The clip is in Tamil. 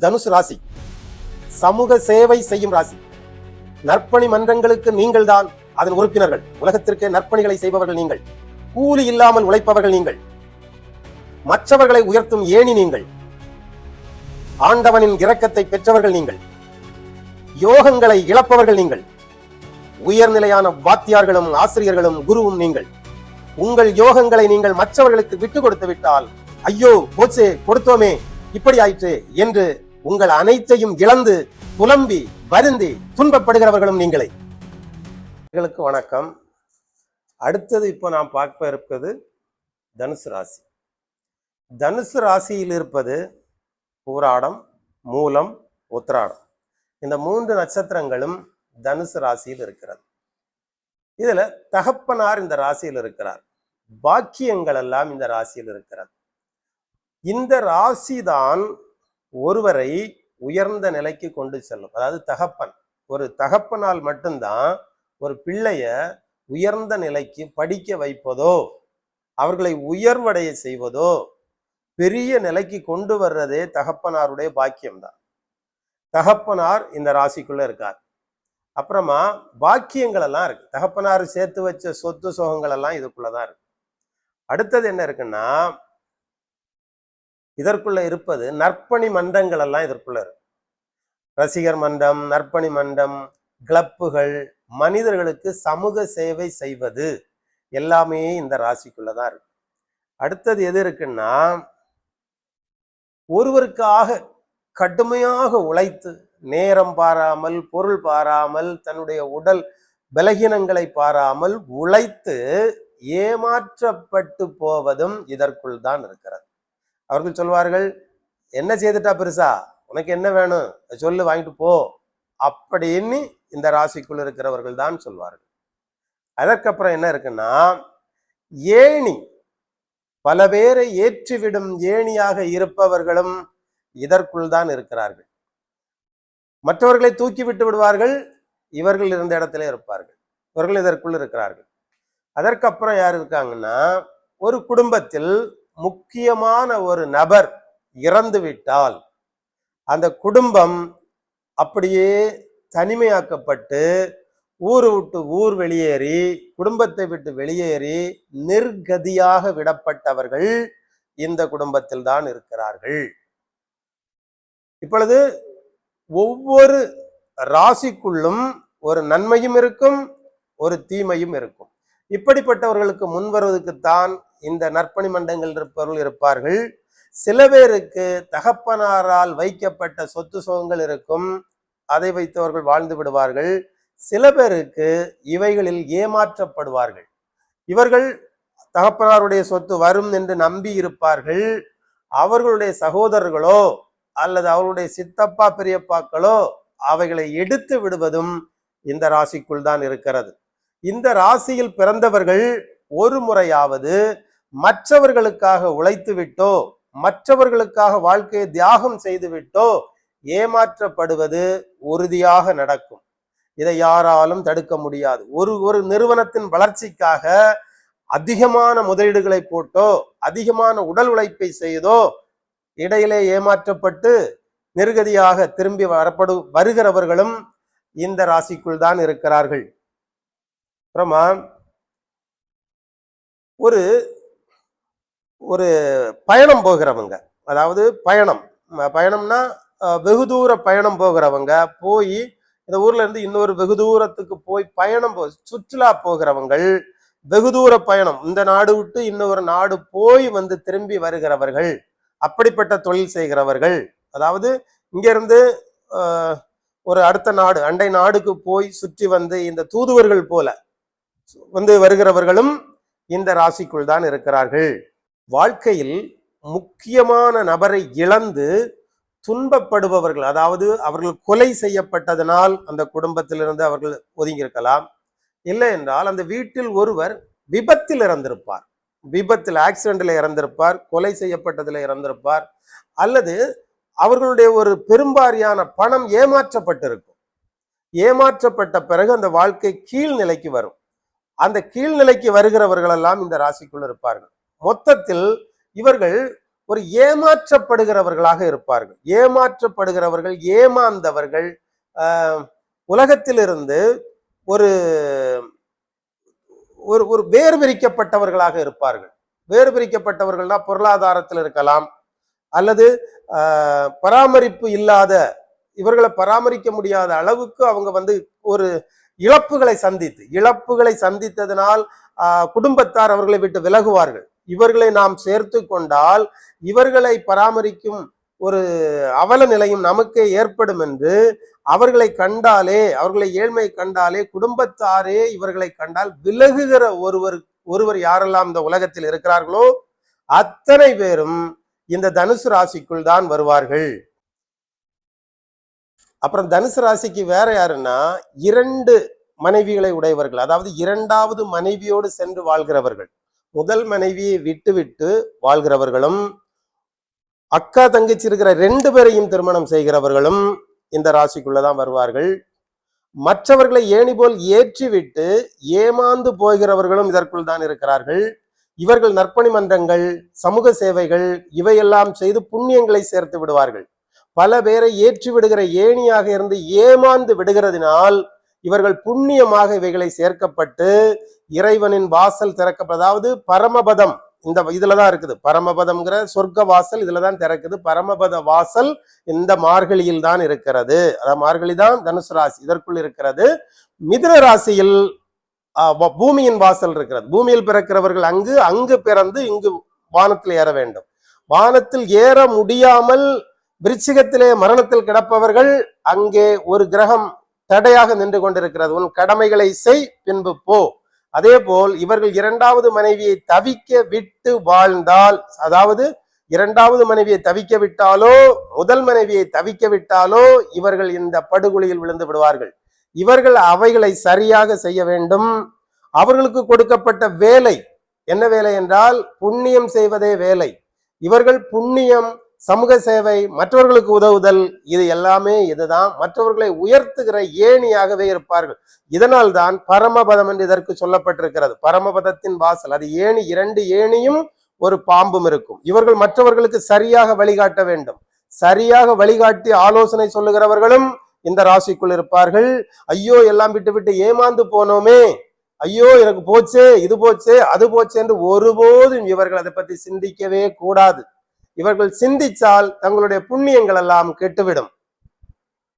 தனுசு ராசி சமூக சேவை செய்யும் ராசி. நற்பணி மன்றங்களுக்கு நீங்கள் தான் அதன் உறுப்பினர்கள். உலகத்திற்கு நற்பணிகளை செய்பவர்கள் நீங்கள். கூலி இல்லாமல் உழைப்பவர்கள் நீங்கள். மற்றவர்களை உயர்த்தும் ஏணி நீங்கள். ஆண்டவனின் இரக்கத்தை பெற்றவர்கள் நீங்கள். யோகங்களை இழப்பவர்கள் நீங்கள். உயர்நிலையான வாத்தியார்களும் ஆசிரியர்களும் குருவும் நீங்கள். உங்கள் யோகங்களை நீங்கள் மற்றவர்களுக்கு விட்டு கொடுத்து விட்டால், ஐயோ போச்சே, கொடுத்தோமே, இப்படி ஆயிற்று என்று உங்கள் அனைத்தையும் இழந்து புலம்பி வருந்தி துன்பப்படுகிறவர்களும் நீங்களே. வணக்கம். அடுத்தது இப்போ நாம் பார்க்க இருப்பது தனுசு ராசி. தனுசு ராசியில் இருப்பது பூராடம், மூலம், உத்திராடம். இந்த 3 நட்சத்திரங்களும் தனுசு ராசியில் இருக்கிறது. இதுல தகப்பனார் இந்த ராசியில் இருக்கிறார். பாக்கியங்கள் எல்லாம் இந்த ராசியில் இருக்கிறது. இந்த ராசிதான் ஒருவரை உயர்ந்த நிலைக்கு கொண்டு செல்லும். அதாவது தகப்பன், ஒரு தகப்பனால் மட்டும்தான் ஒரு பிள்ளைய உயர்ந்த நிலைக்கு படிக்க வைப்பதோ, அவர்களை உயர்வடைய செய்வதோ, பெரிய நிலைக்கு கொண்டு வர்றதே தகப்பனாருடைய பாக்கியம்தான். தகப்பனார் இந்த ராசிக்குள்ள இருக்கார். அப்புறமா பாக்கியங்கள் எல்லாம் இருக்கு. தகப்பனார் சேர்த்து வச்ச சொத்து சோகங்கள் எல்லாம் இதுக்குள்ளதான் இருக்கு. அடுத்தது என்ன இருக்குன்னா, இதற்குள்ள இருப்பது நற்பணி மன்றங்கள் எல்லாம் இதற்குள்ள இருக்கு. ரசிகர் மன்றம், நற்பணி மன்றம், கிளப்புகள், மனிதர்களுக்கு சமூக சேவை செய்வது எல்லாமே இந்த ராசிக்குள்ளதான் இருக்கு. அடுத்தது எது இருக்குன்னா, ஒருவருக்காக கடுமையாக உழைத்து, நேரம் பாராமல், பொருள் பாராமல், தன்னுடைய உடல் பலகீனங்களை பாராமல் உழைத்து ஏமாற்றப்பட்டு போவதும் இதற்குள் தான் இருக்கிறது. அவர்கள் சொல்வார்கள், என்ன செய்துட்டா பெருசா, உனக்கு என்ன வேணும் சொல்லு, வாங்கிட்டு போ அப்படின்னு இந்த ராசிக்குள் இருக்கிறவர்கள் தான் சொல்வார்கள். அதற்கப்புறம் என்ன இருக்குன்னா, ஏணி, பல பேரை ஏற்றிவிடும் ஏணியாக இருப்பவர்களும் இதற்குள் தான் இருக்கிறார்கள். மற்றவர்களை தூக்கி விட்டு விடுவார்கள், இவர்கள் இருந்த இடத்துல இருப்பார்கள். இவர்கள் இதற்குள் இருக்கிறார்கள். அதற்கப்புறம் யார் இருக்காங்கன்னா, ஒரு குடும்பத்தில் முக்கியமான ஒரு நபர் இறந்து விட்டால் அந்த குடும்பம் அப்படியே தனிமையாக்கப்பட்டு ஊர் விட்டு ஊர் வெளியேறி, குடும்பத்தை விட்டு வெளியேறி நிர்கதியாக விடப்பட்டவர்கள் இந்த குடும்பத்தில் தான் இருக்கிறார்கள். இப்பொழுது ஒவ்வொரு ராசிக்குள்ளும் ஒரு நன்மையும் இருக்கும், ஒரு தீமையும் இருக்கும். இப்படிப்பட்டவர்களுக்கு முன்வருவதற்குத்தான் இந்த நற்பணி மன்றங்கள் இருப்பவர்கள் இருப்பார்கள். சில பேருக்கு தகப்பனாரால் வைக்கப்பட்ட சொத்து சோகங்கள் இருக்கும், அதை வைத்தவர்கள் வாழ்ந்து விடுவார்கள். சில பேருக்கு இவைகளில் ஏமாற்றப்படுவார்கள். இவர்கள் தகப்பனாருடைய சொத்து வரும் என்று நம்பி இருப்பார்கள். அவர்களுடைய சகோதரர்களோ அல்லது அவருடைய சித்தப்பா பெரியப்பாக்களோ அவைகளை எடுத்து விடுவதும் இந்த ராசிக்குள் தான் இருக்கிறது. இந்த ராசியில் பிறந்தவர்கள் ஒரு முறையாவது மற்றவர்களுக்காக உழைத்து விட்டோ, மற்றவர்களுக்காக வாழ்க்கையை தியாகம் செய்து விட்டோ ஏமாற்றப்படுவது உறுதியாக நடக்கும். இதை யாராலும் தடுக்க முடியாது. ஒரு நிறுவனத்தின் வளர்ச்சிக்காக அதிகமான முதலீடுகளை போட்டோ, அதிகமான உடல் உழைப்பை செய்தோ இடையிலே ஏமாற்றப்பட்டு நிர்கதியாக திரும்பி வருகிறவர்களும் இந்த ராசிக்குள் தான் இருக்கிறார்கள். அப்புறமா ஒரு ஒரு பயணம் போகிறவங்க, அதாவது பயணம்னா வெகு தூர பயணம் போகிறவங்க, போய் இந்த ஊர்ல இருந்து இன்னொரு வெகு தூரத்துக்கு போய் சுற்றுலா போகிறவங்கள், வெகு தூர பயணம், இந்த நாடு விட்டு இன்னொரு நாடு போய் வந்து திரும்பி வருகிறவர்கள், அப்படிப்பட்ட தொழில் செய்கிறவர்கள், அதாவது இங்கிருந்து ஒரு அடுத்த நாடு, அண்டை நாடுக்கு போய் சுற்றி வந்து இந்த தூதுவர்கள் போல வந்து வருகிறவர்களும் இந்த ராசிக்குள் தான் இருக்கிறார்கள். வாழ்க்கையில் முக்கியமான நபரை இழந்து துன்பப்படுபவர்கள், அதாவது அவர்கள் கொலை செய்யப்பட்டதனால் அந்த குடும்பத்திலிருந்து அவர்கள் ஒதுங்கி இருக்கலாம். இல்லை என்றால் அந்த வீட்டில் ஒருவர் விபத்தில் இறந்திருப்பார், விபத்தில் ஆக்சிடென்ட்ல இறந்திருப்பார், கொலை செய்யப்பட்டதுல இறந்திருப்பார், அல்லது அவர்களுடைய ஒரு பெரும்பாரியான பணம் ஏமாற்றப்பட்டிருக்கும். ஏமாற்றப்பட்ட பிறகு அந்த வாழ்க்கை கீழ்நிலைக்கு வரும். அந்த கீழ்நிலைக்கு வருகிறவர்கள் எல்லாம் இந்த ராசிக்குள் இருப்பார்கள். மொத்தத்தில் இவர்கள் ஒரு ஏமாற்றப்படுகிறவர்களாக இருப்பார்கள். ஏமாற்றப்படுகிறவர்கள், ஏமாந்தவர்கள், உலகத்திலிருந்து ஒரு ஒரு ஒரு வேறு பிரிக்கப்பட்டவர்களாக இருப்பார்கள். வேறு பிரிக்கப்பட்டவர்கள்னா பொருளாதாரத்தில் இருக்கலாம், அல்லது பராமரிப்பு இல்லாத, இவர்களை பராமரிக்க முடியாத அளவுக்கு அவங்க ஒரு இழப்புகளை சந்தித்ததனால் குடும்பத்தார் அவர்களை விட்டு விலகுவார்கள். இவர்களை நாம் சேர்த்து கொண்டால் இவர்களை பராமரிக்கும் ஒரு அவல நிலையும் நமக்கே ஏற்படும் என்று அவர்களை கண்டாலே, அவர்களை ஏழ்மை கண்டாலே, குடும்பத்தாரே இவர்களை கண்டால் விலகுகிற ஒருவர் யாரெல்லாம் இந்த உலகத்தில் இருக்கிறார்களோ அத்தனை பேரும் இந்த தனுசு ராசிக்குள் தான் வருவார்கள். அப்புறம் தனுசு ராசிக்கு வேற யாருன்னா 2 மனைவிகளை உடையவர்கள், அதாவது 2வது மனைவியோடு சென்று வாழ்கிறவர்கள். முதல் மனைவியை விட்டு விட்டு வாழ்கிறவர்களும், அக்கா தங்கச்சி இருக்கிற 2 பேரையும் திருமணம் செய்கிறவர்களும் இந்த ராசிக்குள்ளதான் வருவார்கள். மற்றவர்களை ஏணி போல் ஏற்றிவிட்டு ஏமாந்து போகிறவர்களும் இதற்குள் தான் இருக்கிறார்கள். இவர்கள் நற்பணி மன்றங்கள், சமூக சேவைகள் இவையெல்லாம் செய்து புண்ணியங்களை சேர்த்து விடுவார்கள். பல பேரை ஏற்றி விடுகிற ஏணியாக இருந்து ஏமாந்து விடுகிறதினால் இவர்கள் புண்ணியமாக இவைகளை சேர்க்கப்பட்டு இறைவனின் வாசல் திறக்கப்படும். அதாவது பரமபதம் இதுலதான் இருக்குது. பரமபதம்ங்கிற சொர்க்க வாசல் இதுலதான் திறக்குது. பரமபத வாசல் இந்த மார்கழியில் தான் இருக்கிறது. அதாவது மார்கழி தான் தனுசு ராசி இதற்குள் இருக்கிறது. மிதுன ராசியில் பூமியின் வாசல் இருக்கிறது. பூமியில் பிறக்கிறவர்கள் அங்கு பிறந்து இங்கு வானத்தில் ஏற வேண்டும். வானத்தில் ஏற முடியாமல் விருச்சிகத்திலே மரணத்தில் கிடப்பவர்கள் அங்கே ஒரு கிரகம் தடையாக நின்று கொண்டிருக்கிறது. உன் கடமைகளை செய், பின்பு போ. அதே போல் இவர்கள் 2வது மனைவியை தவிக்க விட்டு வாழ்ந்தால், அதாவது 2வது மனைவியை தவிக்க விட்டாலோ முதல் மனைவியை தவிக்க விட்டாலோ இவர்கள் இந்த படுகொலியில் விழுந்து விடுவார்கள். இவர்கள் அவைகளை சரியாக செய்ய வேண்டும். அவர்களுக்கு கொடுக்கப்பட்ட வேலை என்ன வேலை என்றால் புண்ணியம் செய்வதே வேலை. இவர்கள் புண்ணியம், சமூக சேவை, மற்றவர்களுக்கு உதவுதல், இது எல்லாமே இதுதான். மற்றவர்களை உயர்த்துகிற ஏணியாகவே இருப்பார்கள். இதனால் தான் பரமபதம் என்று இதற்கு சொல்லப்பட்டிருக்கிறது. பரமபதத்தின் வாசல், அது ஏணி, 2 ஏணியும் ஒரு பாம்பும் இருக்கும். இவர்கள் மற்றவர்களுக்கு சரியாக வழிகாட்ட வேண்டும். சரியாக வழிகாட்டி ஆலோசனை சொல்லுகிறவர்களும் இந்த ராசிக்குள் இருப்பார்கள். ஐயோ எல்லாம் விட்டு விட்டு ஏமாந்து போனோமே, ஐயோ எனக்கு போச்சே, இது போச்சே, அது போச்சே என்று ஒருபோதும் இவர்கள் அதை பற்றி சிந்திக்கவே கூடாது. இவர்கள் சிந்தித்தால் தங்களுடைய புண்ணியங்கள் எல்லாம் கெட்டுவிடும்.